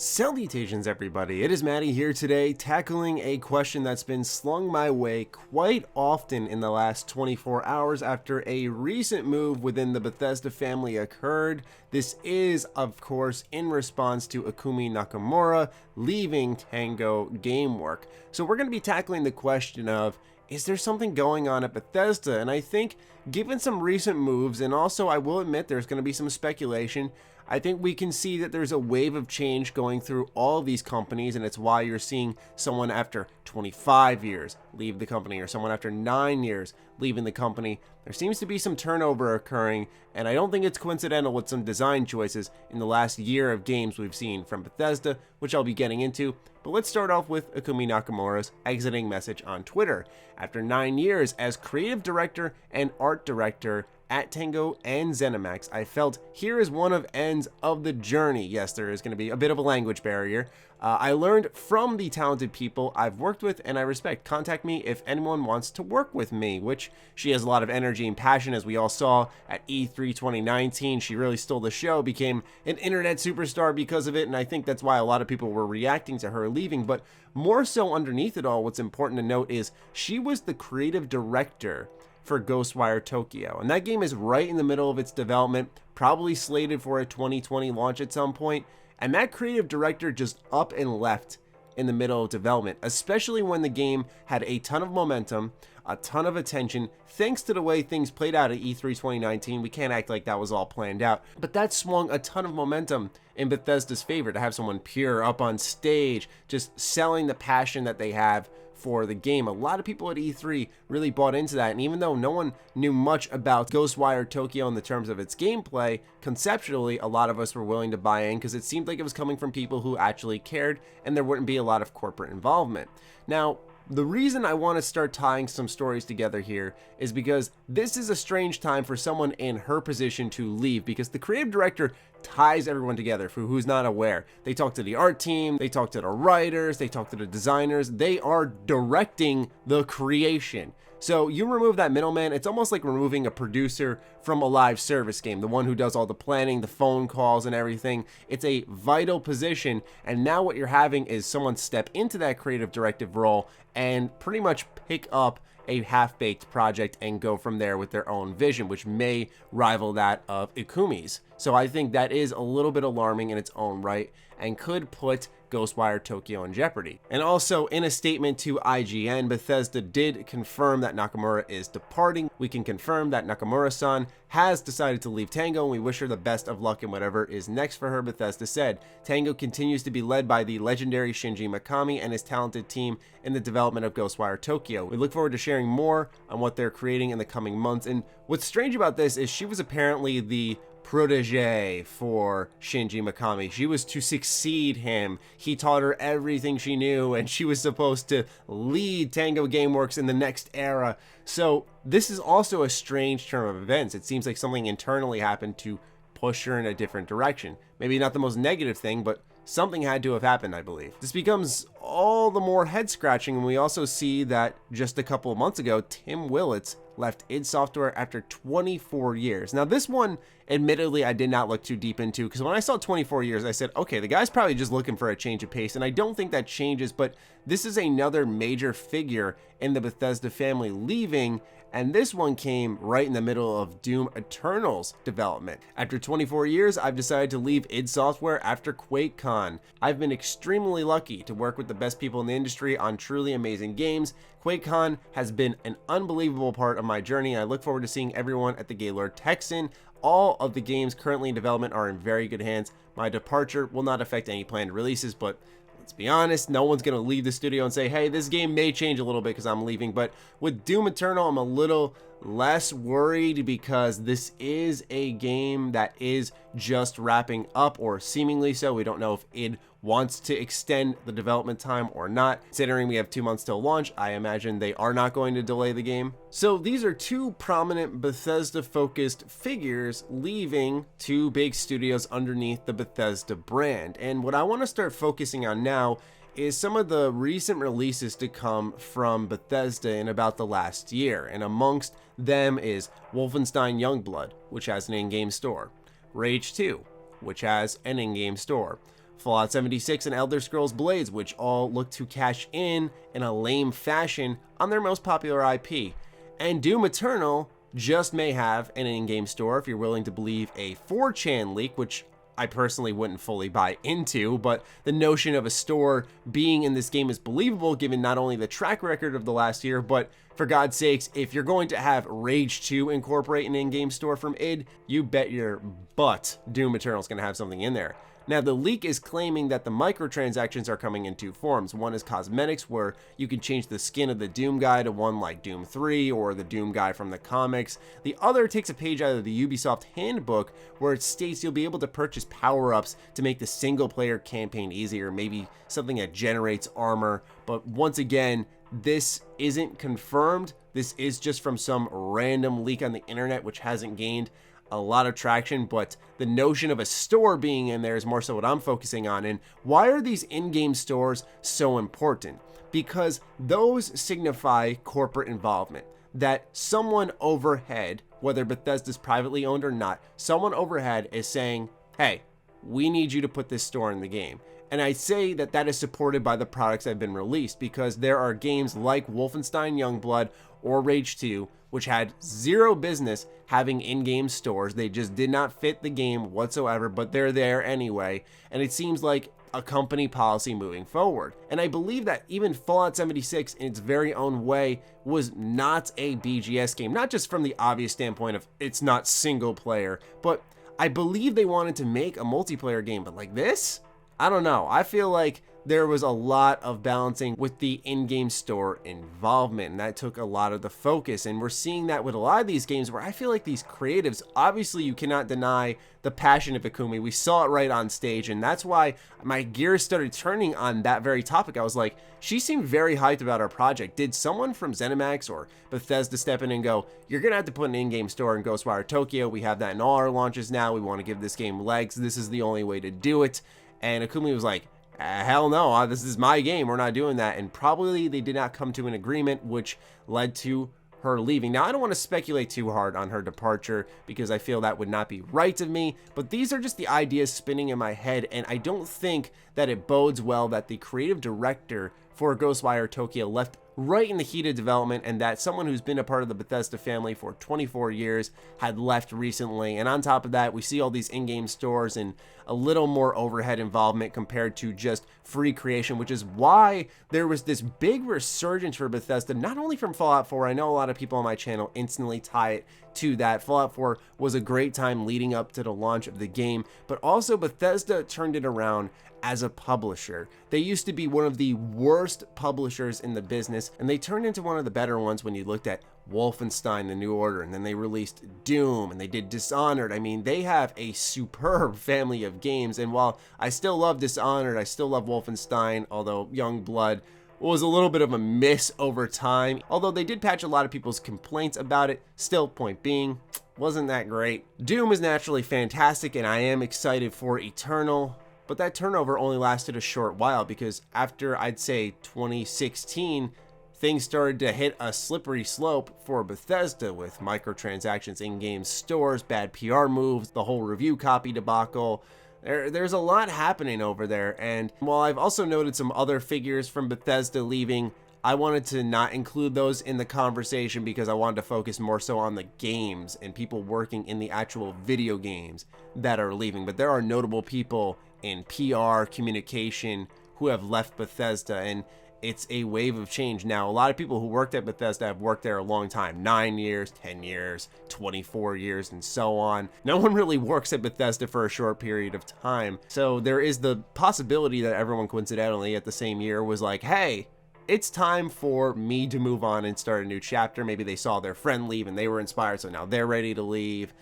Salutations everybody, it is Matty here today tackling a question that's been slung my way quite often in the last 24 hours after a recent move within the Bethesda family occurred. This is, of course, in response to Ikumi Nakamura leaving Tango Gameworks. So we're going to be tackling the question of, is there something going on at Bethesda? And I think given some recent moves, and also I will admit there's going to be some speculation, I think we can see that there's a wave of change going through all of these companies, and it's why you're seeing someone after 25 years leave the company, or someone after 9 years leaving the company. There seems to be some turnover occurring, and I don't think it's coincidental with some design choices in the last year of games we've seen from Bethesda, which I'll be getting into. But let's start off with Ikumi Nakamura's exiting message on Twitter. After 9 years as creative director and art director at Tango and ZeniMax, I felt here is one of ends of the journey. Yes, there is going to be a bit of a language barrier. I learned from the talented people I've worked with and I respect. Contact me if anyone wants to work with me, which she has a lot of energy and passion, as we all saw at E3 2019. She really stole the show, became an internet superstar because of it, and I think that's why a lot of people were reacting to her leaving. But more so underneath it all, what's important to note is she was the creative director for Ghostwire Tokyo, and that game is right in the middle of its development, probably slated for a 2020 launch at some point, and that creative director just up and left in the middle of development, especially when the game had a ton of momentum, a ton of attention, thanks to the way things played out at E3 2019. We can't act like that was all planned out, but that swung a ton of momentum in Bethesda's favor to have someone pure up on stage, just selling the passion that they have for the game. A lot of people at E3 really bought into that, and even though no one knew much about Ghostwire Tokyo in the terms of its gameplay, conceptually a lot of us were willing to buy in because it seemed like it was coming from people who actually cared and there wouldn't be a lot of corporate involvement. Now, the reason I want to start tying some stories together here is because this is a strange time for someone in her position to leave, because the creative director ties everyone together. For who's not aware, they talk to the art team, they talk to the writers, they talk to the designers, they are directing the creation. So you remove that middleman, it's almost like removing a producer from a live service game, the one who does all the planning, the phone calls and everything. It's a vital position, and now what you're having is someone step into that creative directive role and pretty much pick up a half-baked project and go from there with their own vision, which may rival that of Ikumi's. So I think that is a little bit alarming in its own right and could put Ghostwire Tokyo in jeopardy. And also, in a statement to IGN, Bethesda did confirm that Nakamura is departing. We can confirm that Nakamura-san has decided to leave Tango, and we wish her the best of luck in whatever is next for her. Bethesda said Tango continues to be led by the legendary Shinji Mikami and his talented team in the development of Ghostwire Tokyo. We look forward to sharing more on what they're creating in the coming months. And what's strange about this is she was apparently the protege for Shinji Mikami. She was to succeed him. He taught her everything she knew, and she was supposed to lead Tango Gameworks in the next era. So this is also a strange turn of events. It seems like something internally happened to push her in a different direction. Maybe not the most negative thing, but something had to have happened, I believe. This becomes all the more head-scratching when we also see that just a couple of months ago, Tim Willits left id Software after 24 years. Now this one, admittedly, I did not look too deep into, because when I saw 24 years, I said, okay, the guy's probably just looking for a change of pace, and I don't think that changes, but this is another major figure in the Bethesda family leaving, and this one came right in the middle of Doom Eternal's development. After 24 years, I've decided to leave id Software after QuakeCon. I've been extremely lucky to work with the best people in the industry on truly amazing games. QuakeCon has been an unbelievable part of my journey, and I look forward to seeing everyone at the Gaylord Texan. All of the games currently in development are in very good hands. My departure will not affect any planned releases, but let's be honest, no one's going to leave the studio and say, hey, this game may change a little bit because I'm leaving. But with Doom Eternal, I'm a little less worried because this is a game that is just wrapping up, or seemingly so. We don't know if id wants to extend the development time or not. Considering we have 2 months till launch, I imagine they are not going to delay the game. So these are two prominent Bethesda-focused figures leaving two big studios underneath the Bethesda brand. And what I want to start focusing on now is some of the recent releases to come from Bethesda in about the last year, and amongst them is Wolfenstein Youngblood, which has an in-game store, Rage 2, which has an in-game store, Fallout 76 and Elder Scrolls Blades, which all look to cash in a lame fashion on their most popular IP. And Doom Eternal just may have an in-game store, if you're willing to believe a 4chan leak, which I personally wouldn't fully buy into, but the notion of a store being in this game is believable given not only the track record of the last year, but for God's sakes, if you're going to have Rage 2 incorporate an in-game store from id, you bet your butt Doom Eternal is going to have something in there. Now, the leak is claiming that the microtransactions are coming in two forms. One is cosmetics, where you can change the skin of the Doom guy to one like Doom 3 or the Doom guy from the comics. The other takes a page out of the Ubisoft handbook, where it states you'll be able to purchase power-ups to make the single-player campaign easier, maybe something that generates armor. But once again, this isn't confirmed. This is just from some random leak on the internet, which hasn't gained a lot of traction, but the notion of a store being in there is more so what I'm focusing on. And why are these in-game stores so important? Because those signify corporate involvement, that someone overhead, whether Bethesda's privately owned or not, someone overhead is saying, hey, we need you to put this store in the game. And I say that that is supported by the products that have been released, because there are games like Wolfenstein Youngblood or Rage 2, which had zero business having in-game stores. They just did not fit the game whatsoever, but they're there anyway. And it seems like a company policy moving forward. And I believe that even Fallout 76 in its very own way was not a BGS game, not just from the obvious standpoint of it's not single player, but I believe they wanted to make a multiplayer game, but like this? I don't know. I feel like there was a lot of balancing with the in-game store involvement, and that took a lot of the focus. And we're seeing that with a lot of these games where I feel like these creatives, obviously you cannot deny the passion of Ikumi. We saw it right on stage, and that's why my gears started turning on that very topic. I was like, she seemed very hyped about our project. Did someone from ZeniMax or Bethesda step in and go, you're gonna have to put an in-game store in Ghostwire Tokyo. We have that in all our launches now. We want to give this game legs. This is the only way to do it. And Ikumi was like, hell no, this is my game, we're not doing that. And probably they did not come to an agreement, which led to her leaving. Now, I don't want to speculate too hard on her departure because I feel that would not be right of me, but these are just the ideas spinning in my head, and I don't think that it bodes well that the creative director for Ghostwire Tokyo left right in the heat of development, and that someone who's been a part of the Bethesda family for 24 years had left recently. And on top of that, we see all these in-game stores and a little more overhead involvement compared to just free creation, which is why there was this big resurgence for Bethesda, not only from Fallout 4. I know a lot of people on my channel instantly tie it to that. Fallout 4 was a great time leading up to the launch of the game, but also Bethesda turned it around as a publisher. They used to be one of the worst publishers in the business, and they turned into one of the better ones when you looked at Wolfenstein: The New Order, and then they released Doom, and they did Dishonored. I mean, they have a superb family of games, and while I still love Dishonored, I still love Wolfenstein, although Youngblood was a little bit of a miss over time. Although they did patch a lot of people's complaints about it, still, point being, wasn't that great. Doom is naturally fantastic, and I am excited for Eternal. But that turnover only lasted a short while, because after, I'd say, 2016, things started to hit a slippery slope for Bethesda with microtransactions, in-game stores, bad PR moves, the whole review copy debacle. There's a lot happening over there, and while I've also noted some other figures from Bethesda leaving, I wanted to not include those in the conversation because I wanted to focus more so on the games and people working in the actual video games that are leaving. But there are notable people in PR, communication, who have left Bethesda, and it's a wave of change. Now, a lot of people who worked at Bethesda have worked there a long time, 9 years, 10 years, 24 years, and so on. No one really works at Bethesda for a short period of time. So there is the possibility that everyone coincidentally at the same year was like, hey, it's time for me to move on and start a new chapter. Maybe they saw their friend leave and they were inspired, so now they're ready to leave.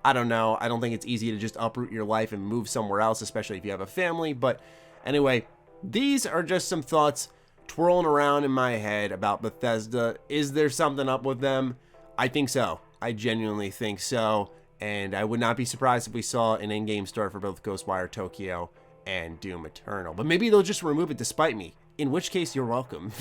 I don't know. I don't think it's easy to just uproot your life and move somewhere else, especially if you have a family. But anyway, these are just some thoughts twirling around in my head about Bethesda. Is there something up with them? I think so. I genuinely think so. And I would not be surprised if we saw an in-game store for both Ghostwire Tokyo and Doom Eternal. But maybe they'll just remove it despite me, in which case you're welcome.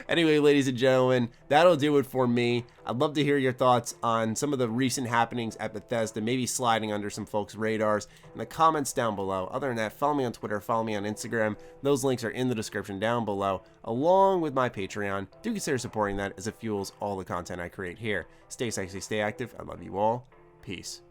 Anyway, ladies and gentlemen, that'll do it for me. I'd love to hear your thoughts on some of the recent happenings at Bethesda, maybe sliding under some folks' radars in the comments down below. Other than that, follow me on Twitter, follow me on Instagram. Those links are in the description down below, along with my Patreon. Do consider supporting that as it fuels all the content I create here. Stay sexy, stay active. I love you all. Peace.